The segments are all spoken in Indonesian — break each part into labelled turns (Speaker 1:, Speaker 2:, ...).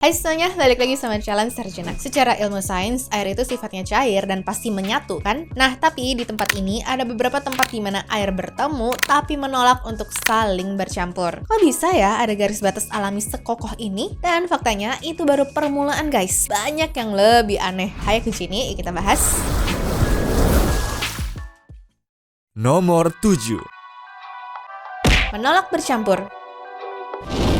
Speaker 1: Hai semuanya, balik lagi sama Challenge Sejenak. Secara ilmu sains, air itu sifatnya cair dan pasti menyatu kan? Nah, tapi di tempat ini ada beberapa tempat di mana air bertemu tapi menolak untuk saling bercampur. Kok bisa ya ada garis batas alami sekokoh ini? Dan faktanya itu baru permulaan guys. Banyak yang lebih aneh. Hayo ke sini kita bahas.
Speaker 2: Nomor 7.
Speaker 1: Menolak bercampur.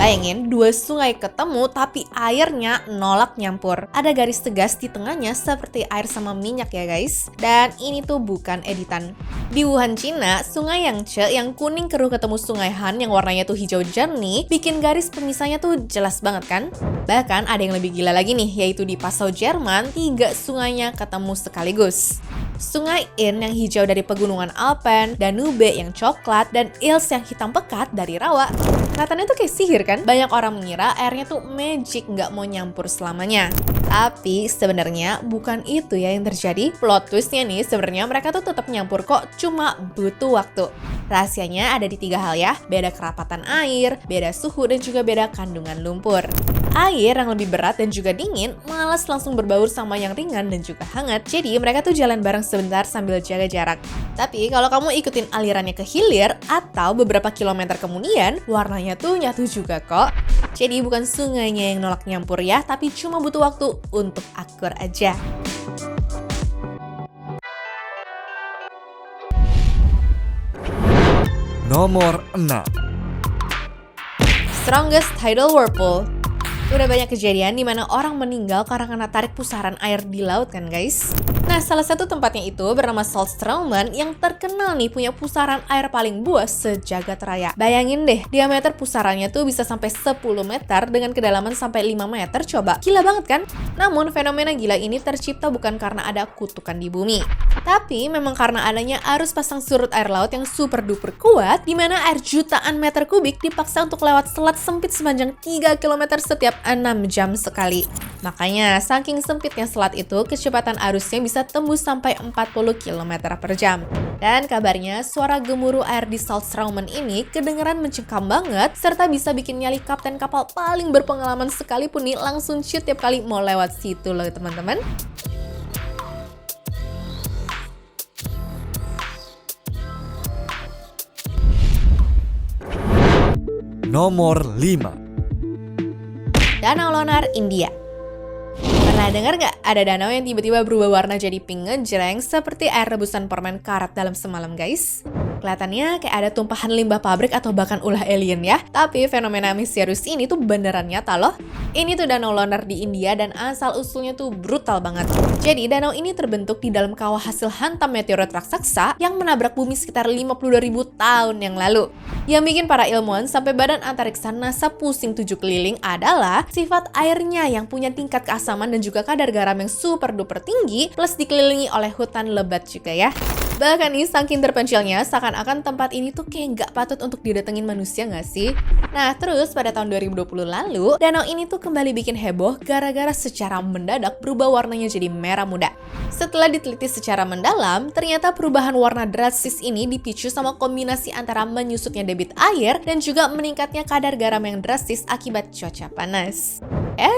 Speaker 1: Bayangin, dua sungai ketemu tapi airnya nolak nyampur. Ada garis tegas di tengahnya seperti air sama minyak ya guys. Dan ini tuh bukan editan. Di Wuhan, Cina, sungai Yangtze yang kuning keruh ketemu sungai Han yang warnanya tuh hijau jernih, bikin garis pemisahnya tuh jelas banget kan? Bahkan ada yang lebih gila lagi nih, yaitu di Passau, Jerman, 3 sungainya ketemu sekaligus. Sungai Inn yang hijau dari pegunungan Alpen, Danube yang coklat, dan Ilz yang hitam pekat dari rawa. Kelihatannya tuh kayak sihir kan? Banyak orang mengira airnya tuh magic, nggak mau nyampur selamanya. Tapi sebenarnya bukan itu ya yang terjadi. Plot twistnya nih, sebenarnya mereka tuh tetap nyampur kok, cuma butuh waktu. Rahasianya ada di 3 hal ya, beda kerapatan air, beda suhu, dan juga beda kandungan lumpur. Air yang lebih berat dan juga dingin malas langsung berbaur sama yang ringan dan juga hangat. Jadi mereka tuh jalan bareng sebentar sambil jaga jarak. Tapi kalau kamu ikutin alirannya ke hilir atau beberapa kilometer kemudian, warnanya tuh nyatu juga kok. Jadi bukan sungainya yang nolak nyampur ya, tapi cuma butuh waktu untuk akur aja.
Speaker 2: Nomor 6.
Speaker 1: Strongest tidal whirlpool. Udah banyak kejadian di mana orang meninggal karena kena tarik pusaran air di laut kan guys? Nah, salah satu tempatnya itu bernama Saltstraumen yang terkenal nih punya pusaran air paling buas sejagat raya. Bayangin deh, diameter pusarannya tuh bisa sampai 10 meter dengan kedalaman sampai 5 meter coba. Gila banget kan? Namun, fenomena gila ini tercipta bukan karena ada kutukan di bumi. Tapi memang karena adanya arus pasang surut air laut yang super duper kuat, di mana air jutaan meter kubik dipaksa untuk lewat selat sempit sepanjang 3 km setiap 6 jam sekali. Makanya, saking sempitnya selat itu, kecepatan arusnya bisa tembus sampai 40 km per jam. Dan kabarnya, suara gemuruh air di Saltstraumen ini kedengeran mencekam banget, serta bisa bikin nyali kapten kapal paling berpengalaman sekalipun nih langsung shoot tiap kali mau lewat situ loh teman-teman.
Speaker 2: Nomor 5.
Speaker 1: Danau Lonar, India. Pernah dengar gak ada danau yang tiba-tiba berubah warna jadi pink ngejreng seperti air rebusan permen karat dalam semalam guys? Kelihatannya kayak ada tumpahan limbah pabrik atau bahkan ulah alien ya. Tapi fenomena misterius ini tuh beneran nyata loh. Ini tuh Danau Lonar di India dan asal-usulnya tuh brutal banget. Jadi danau ini terbentuk di dalam kawah hasil hantam meteorit raksasa yang menabrak bumi sekitar 52.000 tahun yang lalu. Yang bikin para ilmuwan sampai Badan Antariksa NASA pusing 7 keliling adalah sifat airnya yang punya tingkat keasaman dan juga kadar garam yang super duper tinggi plus dikelilingi oleh hutan lebat juga ya. Bahkan nih, saking terpencilnya, seakan-akan tempat ini tuh kayak nggak patut untuk didatengin manusia nggak sih? Nah, terus pada tahun 2020 lalu, danau ini tuh kembali bikin heboh gara-gara secara mendadak berubah warnanya jadi merah muda. Setelah diteliti secara mendalam, ternyata perubahan warna drastis ini dipicu sama kombinasi antara menyusutnya debit air dan juga meningkatnya kadar garam yang drastis akibat cuaca panas.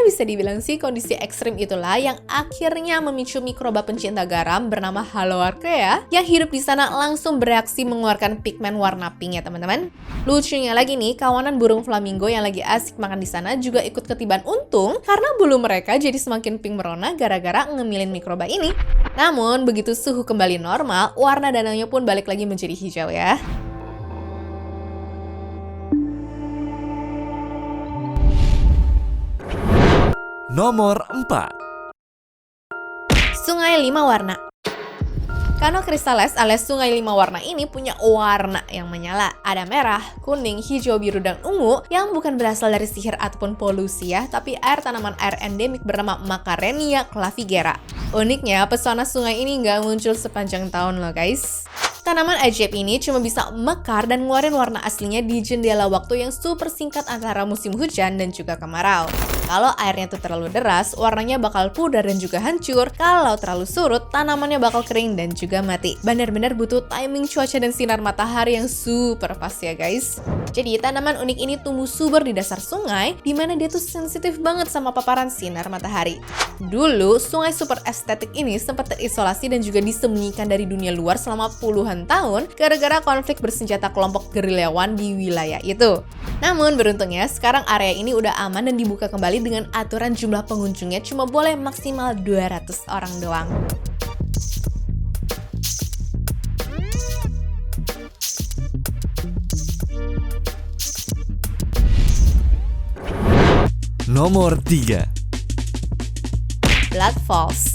Speaker 1: Bisa dibilang sih kondisi ekstrim itulah yang akhirnya memicu mikroba pencinta garam bernama Haloarchaea yang hidup di sana langsung bereaksi mengeluarkan pigmen warna pink ya teman-teman. Lucunya lagi nih, kawanan burung flamingo yang lagi asik makan di sana juga ikut ketiban untung karena bulu mereka jadi semakin pink merona gara-gara ngemilin mikroba ini. Namun begitu suhu kembali normal, warna danaunya pun balik lagi menjadi hijau ya.
Speaker 2: Nomor 4.
Speaker 1: Sungai 5 warna. Kano Cristales alias sungai 5 warna ini punya warna yang menyala. Ada merah, kuning, hijau, biru, dan ungu yang bukan berasal dari sihir ataupun polusi ya, tapi air tanaman air endemik bernama Macarenia clavigera. Uniknya, pesona sungai ini nggak muncul sepanjang tahun loh guys. Tanaman ajaib ini cuma bisa mekar dan ngeluarin warna aslinya di jendela waktu yang super singkat antara musim hujan dan juga kemarau. Kalau airnya tuh terlalu deras, warnanya bakal pudar dan juga hancur. Kalau terlalu surut, tanamannya bakal kering dan juga mati. Benar-benar butuh timing cuaca dan sinar matahari yang super pas ya guys. Jadi tanaman unik ini tumbuh subur di dasar sungai, di mana dia tuh sensitif banget sama paparan sinar matahari. Dulu, sungai super estetik ini sempat terisolasi dan juga disembunyikan dari dunia luar selama puluhan tahun gara-gara konflik bersenjata kelompok gerilyawan di wilayah itu. Namun beruntungnya sekarang area ini udah aman dan dibuka kembali dengan aturan jumlah pengunjungnya cuma boleh maksimal 200 orang doang.
Speaker 2: Nomor 3.
Speaker 1: Blood Falls.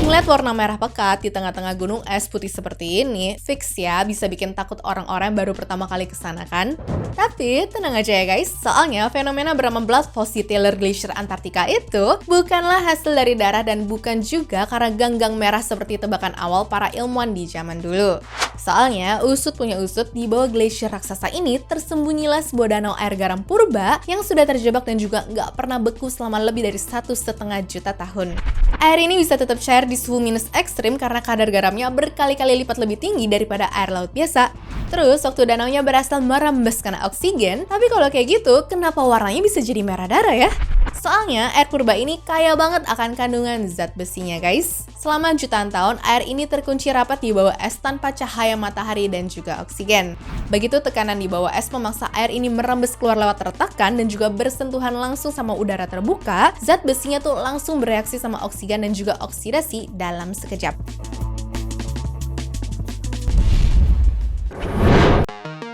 Speaker 1: Ngeliat warna merah pekat di tengah-tengah gunung es putih seperti ini, fix ya bisa bikin takut orang-orang yang baru pertama kali kesana kan? Tapi tenang aja ya guys, soalnya fenomena bernama Blood Falls di Taylor Glacier Antartika itu bukanlah hasil dari darah dan bukan juga karena ganggang merah seperti tebakan awal para ilmuwan di zaman dulu. Soalnya, usut punya usut, di bawah glasier raksasa ini tersembunyilah sebuah danau air garam purba yang sudah terjebak dan juga nggak pernah beku selama lebih dari 1,5 juta tahun. Air ini bisa tetap cair di suhu minus ekstrim karena kadar garamnya berkali-kali lipat lebih tinggi daripada air laut biasa. Terus, waktu danaunya berhasil merembes karena oksigen, tapi kalau kayak gitu, kenapa warnanya bisa jadi merah darah ya? Soalnya, air purba ini kaya banget akan kandungan zat besinya guys. Selama jutaan tahun, air ini terkunci rapat di bawah es tanpa cahaya matahari dan juga oksigen. Begitu tekanan di bawah es memaksa air ini merembes keluar lewat retakan dan juga bersentuhan langsung sama udara terbuka, zat besinya tuh langsung bereaksi sama oksigen dan juga oksidasi dalam sekejap.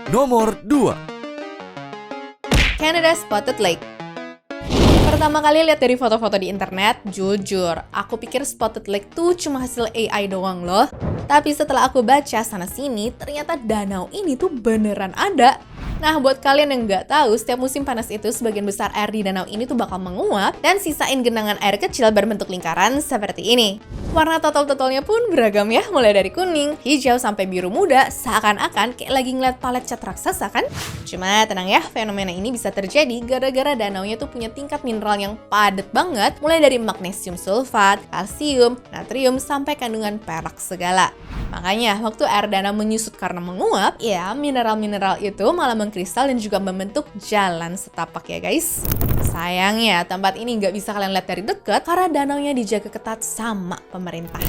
Speaker 2: Nomor 2.
Speaker 1: Canada Spotted Lake. Pertama kali lihat dari foto-foto di internet, jujur, aku pikir Spotted Lake tuh cuma hasil AI doang loh. Tapi setelah aku baca sana-sini, ternyata danau ini tuh beneran ada. Nah, buat kalian yang nggak tahu, setiap musim panas itu sebagian besar air di danau ini tuh bakal menguap dan sisain genangan air kecil berbentuk lingkaran seperti ini. Warna total-totalnya pun beragam ya, mulai dari kuning, hijau, sampai biru muda, seakan-akan kayak lagi ngeliat palet cat raksasa kan? Cuma tenang ya, fenomena ini bisa terjadi gara-gara danaunya tuh punya tingkat mineral yang padat banget, mulai dari magnesium sulfat, kalsium, natrium, sampai kandungan perak segala. Makanya, waktu air danau menyusut karena menguap, ya mineral-mineral itu malah mengkristal dan juga membentuk jalan setapak ya guys. Sayangnya, tempat ini nggak bisa kalian lihat dari dekat karena danaunya dijaga ketat sama pemerintah.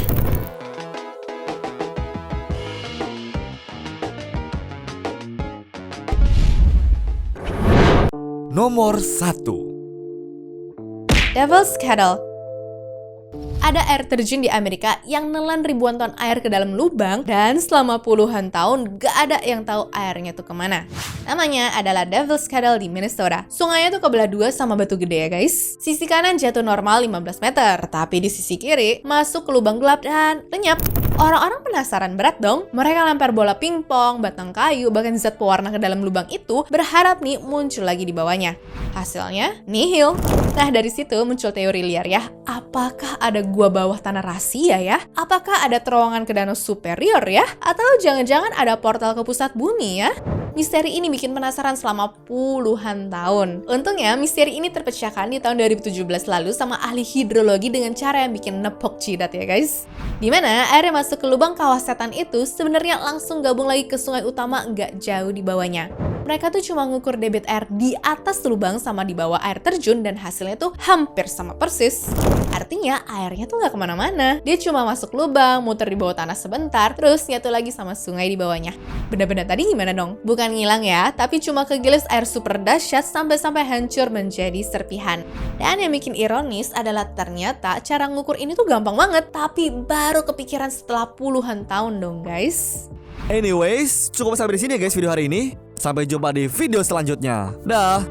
Speaker 2: Nomor 1.
Speaker 1: Devil's Kettle. Ada air terjun di Amerika yang nelan ribuan ton air ke dalam lubang dan selama puluhan tahun gak ada yang tahu airnya tuh kemana. Namanya adalah Devil's Kettle di Minnesota. Sungainya tuh kebelah dua sama batu gede ya guys. Sisi kanan jatuh normal 15 meter, tapi di sisi kiri masuk ke lubang gelap dan lenyap. Orang-orang penasaran berat dong. Mereka lempar bola pingpong, batang kayu, bahkan zat pewarna ke dalam lubang itu berharap nih muncul lagi di bawahnya. Hasilnya nihil. Nah dari situ muncul teori liar ya. Apakah ada gua bawah tanah rahasia ya? Apakah ada terowongan ke danau superior ya? Atau jangan-jangan ada portal ke pusat bumi ya? Misteri ini bikin penasaran selama puluhan tahun. Untungnya, misteri ini terpecahkan di tahun 2017 lalu sama ahli hidrologi dengan cara yang bikin nepok jidat ya guys. Dimana air yang masuk ke lubang kawah setan itu sebenarnya langsung gabung lagi ke sungai utama nggak jauh di bawahnya. Mereka tuh cuma ngukur debit air di atas lubang sama di bawah air terjun dan hasilnya tuh hampir sama persis. Artinya airnya tuh nggak kemana-mana. Dia cuma masuk lubang, muter di bawah tanah sebentar, terus nyatu lagi sama sungai di bawahnya. Benda-benda tadi gimana dong? Bukan ngilang ya, tapi cuma kegiles air super dahsyat sampai hancur menjadi serpihan. Dan yang bikin ironis adalah ternyata cara ngukur ini tuh gampang banget, tapi baru kepikiran setelah puluhan tahun dong guys.
Speaker 2: Anyways, cukup sampai di sini ya guys video hari ini. Sampai jumpa di video selanjutnya. Dah.